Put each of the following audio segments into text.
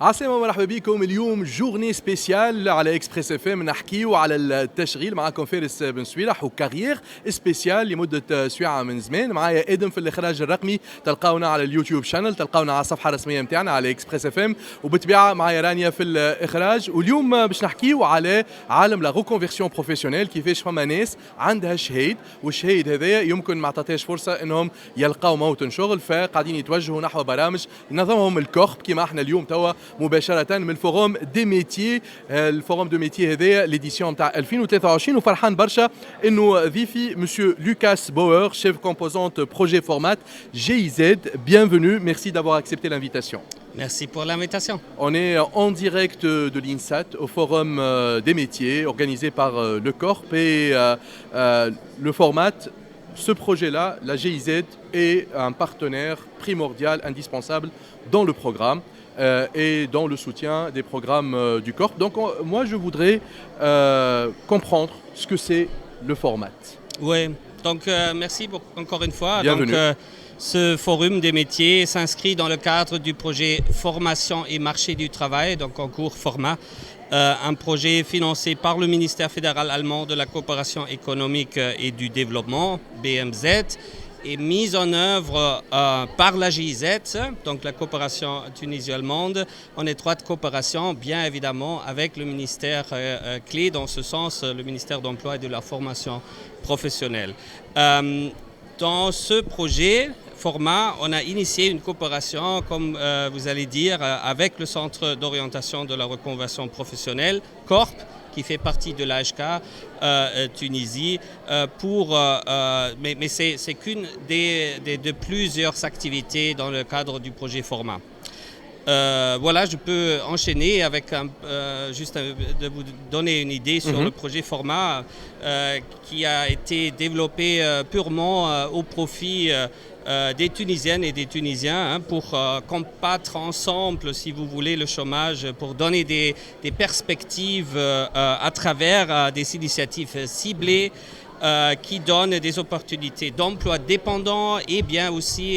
عسلامة مرحبا بكم. اليوم جورني سبيسيال على اكسبريس اف ام، نحكيو على التشغيل. معكم فارس بن سويلح وكارير سبيسيال لمدة سويعة من زمان. معايا ادم في الاخراج الرقمي، تلقاونا على اليوتيوب شانل، تلقاونا على الصفحة الرسمية متاعنا على اكسبريس اف ام، وبالطبيعة معايا رانيا في الاخراج. واليوم باش نحكيو على عالم لا ريكونفيرسيون بروفيسيونيل، كيفاش فما ناس عندها شهيد، والشهيد هذايا يمكن ما عطاتهاش فرصة انهم يلقاو موطن شغل، فقاعدين يتوجهوا نحو برامج ينظمهم الكورب كيما احنا اليوم توا مباشرة من الفوروم دي ميتيي. الفوروم دو ميتيي هذايا ليديسيون نتاع 2023، وفرحان برشا انه ضيفي مسيو لوكاس بوور، chef composante projet format GIZ. Bienvenue, merci d'avoir accepté l'invitation. Merci pour l'invitation. On est en direct de l'INSAT au forum des métiers organisé par le Corp et le format. Ce projet-là, la GIZ, est un partenaire primordial, indispensable dans le programme et dans le soutien des programmes du Corp. Donc moi, je voudrais comprendre ce que c'est le format. Oui, donc merci encore une fois. Bienvenue. Donc, ce forum des métiers s'inscrit dans le cadre du projet Formation et Marché du Travail, donc en cours format. Un projet financé par le ministère fédéral allemand de la coopération économique et du développement, BMZ, et mise en œuvre par la GIZ, donc la coopération tunisio-allemande, en étroite coopération, bien évidemment, avec le ministère clé dans ce sens, le ministère d'Emploi et de la formation professionnelle. Dans ce projet format, on a initié une coopération, comme vous allez dire, avec le Centre d'orientation de la reconversion professionnelle, CORP, qui fait partie de l'AHK Tunisie, mais c'est qu'une de plusieurs activités dans le cadre du projet format. Voilà, je peux enchaîner avec juste de vous donner une idée sur le projet format qui a été développé purement au profit des Tunisiennes et des Tunisiens pour combattre ensemble, si vous voulez, le chômage, pour donner des perspectives à travers des initiatives ciblées qui donnent des opportunités d'emploi dépendants et bien aussi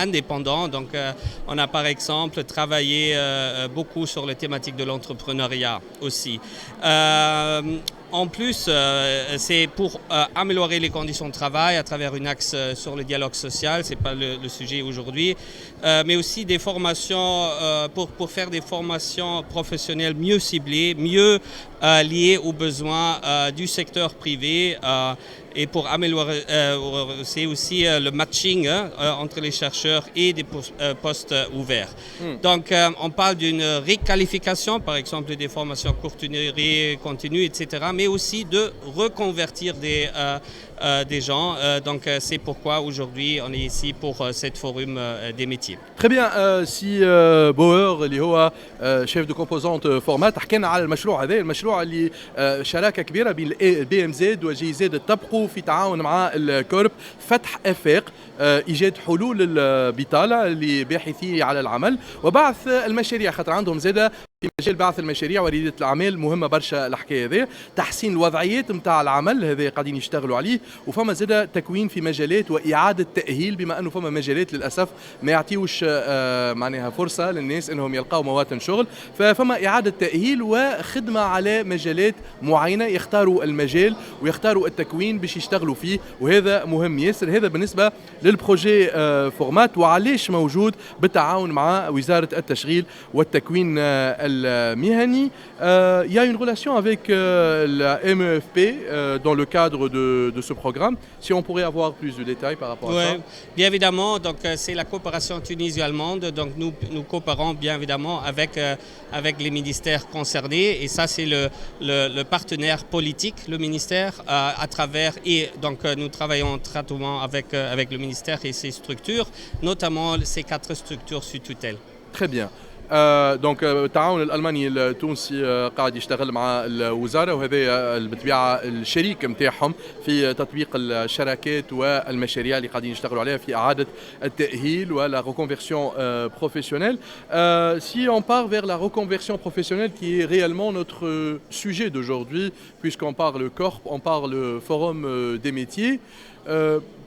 indépendants. Donc on a par exemple travaillé beaucoup sur les thématiques de l'entrepreneuriat aussi. En plus, c'est pour améliorer les conditions de travail à travers un axe sur le dialogue social, ce n'est pas le sujet aujourd'hui, mais aussi des formations, pour faire des formations professionnelles mieux ciblées, mieux liées aux besoins du secteur privé et pour améliorer c'est aussi le matching entre les chercheurs et des postes ouverts. Donc on parle d'une réqualification, par exemple des formations courtes continues, etc., mais aussi de reconvertir des gens. Donc c'est pourquoi aujourd'hui on est ici pour cette forum des métiers. Très bien. Si بوور اللي هو شيف دو كومبوزونت فورمات، حكينا على المشروع هذا، المشروع اللي شراكه كبيره بين بي ام زد وجي زد، اتفقوا في تعاون مع الكورب فتح افاق ايجاد حلول البطاله لباحثي على العمل وبعث المشاريع، خاطر عندهم زاده في مجال بعث المشاريع وريادة الأعمال مهمة برشا الحكاية هذه، تحسين الوضعيات نتاع العمل هذا قاعدين يشتغلوا عليه، وفما زاده تكوين في مجالات وإعادة تأهيل، بما أنه فما مجالات للأسف ما يعطيوش معناها فرصة للناس أنهم يلقاو مواطن شغل، ففما إعادة تأهيل وخدمة على مجالات معينة، يختاروا المجال ويختاروا التكوين باش يشتغلوا فيه، وهذا مهم ياسر. هذا بالنسبة للبروجي فورمات، وعليش موجود بالتعاون مع وزارة التشغيل والتكوين المهني. Il y a une relation avec la MEFP dans le cadre de ce programme. Si on pourrait avoir plus de détails par rapport à ça. Bien évidemment, donc c'est la coopération tunisio-allemande. Donc nous coopérons bien évidemment avec les ministères concernés, et ça c'est le partenaire politique, le ministère à travers, et donc nous travaillons étroitement avec le ministère et ses structures, notamment ces 4 structures sous tutelle. Très bien. دونك التعاون الالماني التونسي قاعد يشتغل مع الوزاره، وهذا بالطبيعه الشريك نتاعهم في تطبيق الشراكات والمشاريع اللي قاعدين يشتغلوا عليها في اعاده التاهيل ولا reconversion professionnelle. Si on part vers la reconversion professionnelle qui est réellement notre sujet d'aujourd'hui, puisqu'on parle Corp, on parle forum des métiers,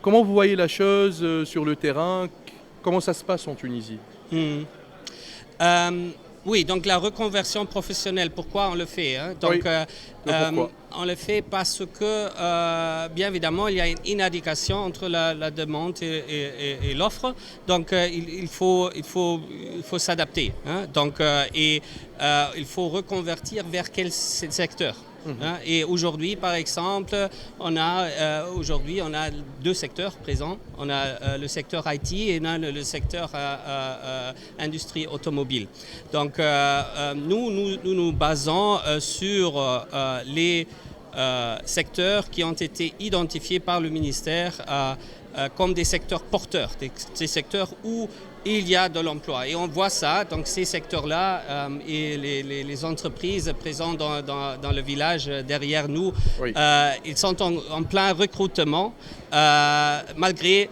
comment vous voyez la chose sur le terrain? Comment ça se passe en Tunisie? Oui, donc la reconversion professionnelle, pourquoi on le fait, hein? Donc, pourquoi on le fait parce que, bien évidemment, il y a une inadéquation entre la demande et l'offre. Donc, il faut s'adapter, hein? Donc, il faut reconvertir vers quel secteur? Hein? Et aujourd'hui, par exemple, on a deux secteurs présents. On a le secteur IT et on a le secteur industrie automobile. Donc, nous basons sur les secteurs qui ont été identifiés par le ministère comme des secteurs porteurs, des secteurs où il y a de l'emploi. Et on voit ça, donc ces secteurs-là et les entreprises présentes dans le village derrière nous, oui. Ils sont en plein recrutement malgré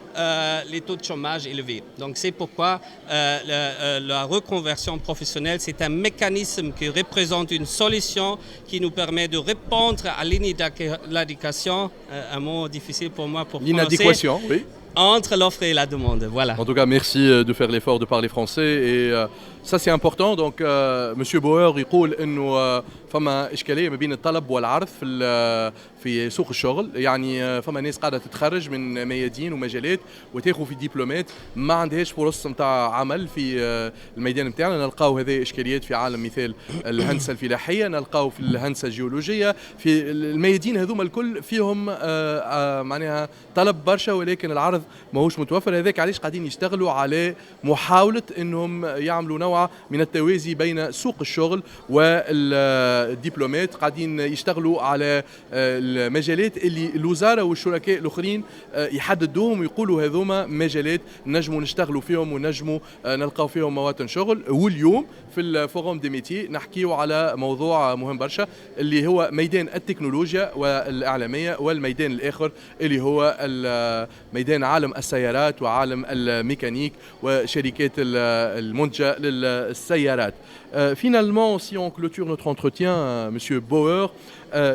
les taux de chômage élevés. Donc c'est pourquoi la reconversion professionnelle, c'est un mécanisme qui représente une solution qui nous permet de répondre à l'inadéquation, un mot difficile pour moi pour prononcer. L'inadéquation, oui. Entre l'offre et la demande, voilà. En tout cas, merci de faire l'effort de parler français et ça c'est important. Donc Monsieur Bauer يقول انه فما اشكاليه ما بين الطلب والعرض في سوق الشغل. يعني فما ناس قاعده تتخرج من ميادين ومجالات وتاخذ في دبلومات ما عندهاش فرص نتاع عمل في الميدان نتاعنا. نلقاو هذه اشكاليات في عالم مثال الهندسه الفلاحيه، نلقاو في الهندسه الجيولوجيه، في الميادين هذوما الكل فيهم معناها طلب برشا ولكن العرض ماهوش متوفر. هذاك علاش قاعدين يشتغلوا على محاوله انهم يعملوا نوع من التوازي بين سوق الشغل والدبلومات. قاعدين يشتغلوا على المجالات اللي الوزاره والشركاء الاخرين يحددوهم ويقولوا هذوما مجالات نجموا نشتغلوا فيهم ونجموا نلقاو فيهم مواطن شغل. واليوم في الفوروم دي ميتي نحكيو على موضوع مهم برشا اللي هو ميدان التكنولوجيا والاعلاميه، والميدان الاخر اللي هو ميدان عالم السيارات وعالم الميكانيك وشركات المنتجه للسيارات. Finalement, si on clôture notre entretien, Monsieur Bauer,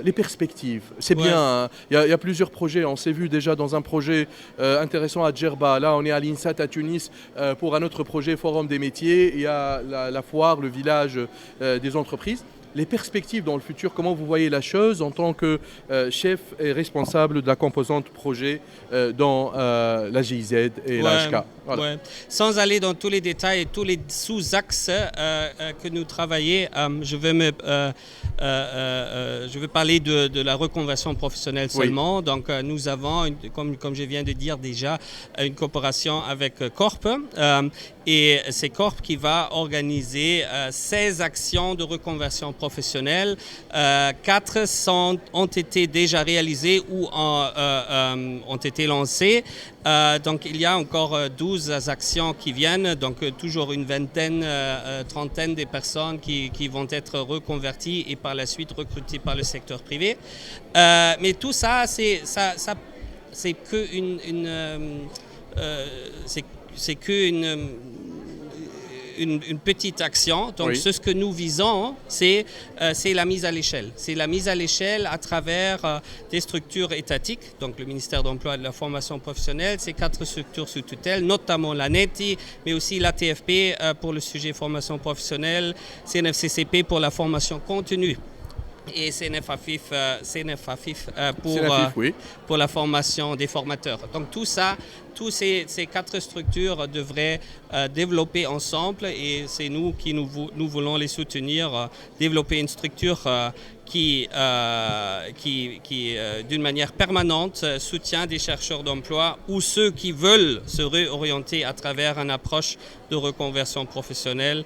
les perspectives, c'est bien. Il y a plusieurs projets. On s'est vu déjà dans un projet intéressant à Djerba. Là, on est à l'INSAT à Tunis pour un autre projet Forum des métiers. Il y a la foire, le village des entreprises. Les perspectives dans le futur, comment vous voyez la chose en tant que chef et responsable de la composante projet dans la GIZ et la HK? Voilà. Ouais. Sans aller dans tous les détails et tous les sous-axes que nous travaillons, je veux parler de la reconversion professionnelle seulement. Oui. Donc nous avons, comme je viens de dire déjà, une coopération avec Corp et c'est Corp qui va organiser 16 actions de reconversion professionnelle. 4 ont été déjà réalisées ou ont été lancées. Donc il y a encore 12 actions qui viennent, donc toujours une vingtaine, trentaine de personnes qui vont être reconverties et par la suite recrutées par le secteur privé. Mais tout ça, c'est que une petite action. Donc, oui. Ce que nous visons, c'est la mise à l'échelle. C'est la mise à l'échelle à travers des structures étatiques, donc le ministère de l'Emploi et de la Formation professionnelle, ces 4 structures sous tutelle, notamment la NETI, mais aussi la TFP pour le sujet formation professionnelle, CNFCCP pour la formation continue. Et CNF-AFIF pour la formation des formateurs. Donc tout ça, tous ces 4 structures devraient développer ensemble et c'est nous qui nous voulons les soutenir, développer une structure qui d'une manière permanente soutient des chercheurs d'emploi ou ceux qui veulent se réorienter à travers une approche de reconversion professionnelle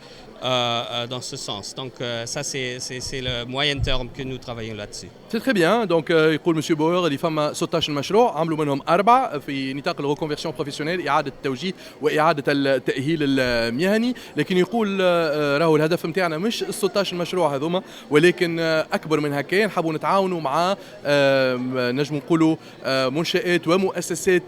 dans ce sens. Donc ça c'est le moyen terme que nous travaillons là-dessus. C'est très bien. Donc يقول monsieur Bauer اللي فما 16 مشروع عملوا منهم 4 في نطاق الريكونفيرسيون بروفيسيونيل، إعادة التوجيه وإعادة التأهيل المهني. لكن يقول راهو الهدف نتاعنا مش 16 مشروع هذوما ولكن أكبر من هكا. نحبوا نتعاونوا مع نجم نقولوا منشآت ومؤسسات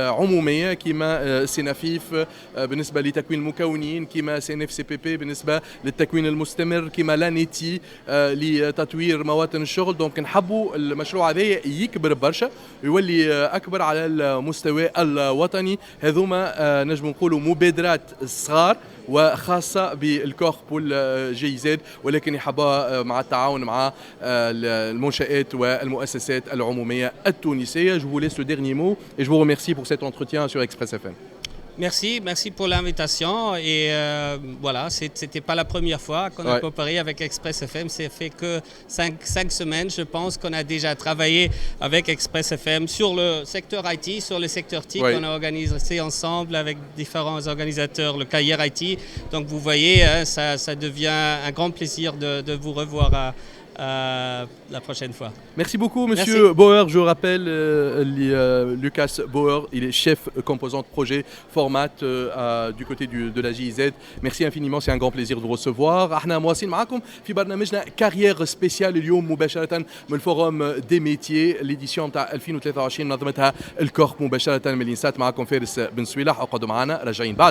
عمومية كما سينافيف بالنسبة لتكوين المكونين، كما CNFCPP بالنسبة للتكوين المستمر، كما لانيتي لتطوير مواطن الشغل. دونك نحبوا المشروع هذا يكبر برشا ويولي أكبر على المستوى الوطني. هذوما نجم نقولوا مبادرات صغار وخاصه بالكورب والجي زد، ولكن يحبها مع التعاون مع المنشآت والمؤسسات العموميه التونسيه. Je vous laisse le dernier mot et je vous remercie pour cet entretien sur Express FM. Merci pour l'invitation. Et voilà, c'était pas la première fois qu'on a coopéré avec Express FM. C'est fait que 5 semaines, je pense qu'on a déjà travaillé avec Express FM sur le secteur IT, sur le secteur TIC. On a organisé ensemble avec différents organisateurs le Cahier IT. Donc vous voyez, hein, ça devient un grand plaisir de vous revoir la prochaine fois. Merci beaucoup, Monsieur Bauer. Je rappelle Lucas Bauer, il est chef composante projet format du côté de la GIZ. Merci infiniment, c'est un grand plaisir de vous recevoir. احنا مواصلين معكم في برنامجنا كارير سبيسيال اليوم مباشرة من الفوروم دي ميتيي الإديسيون نتاع 2023 منظمتها الكورب مباشرة من الإنسات. معكم فارس بن سويلح، اقعدوا معنا راجعين بعد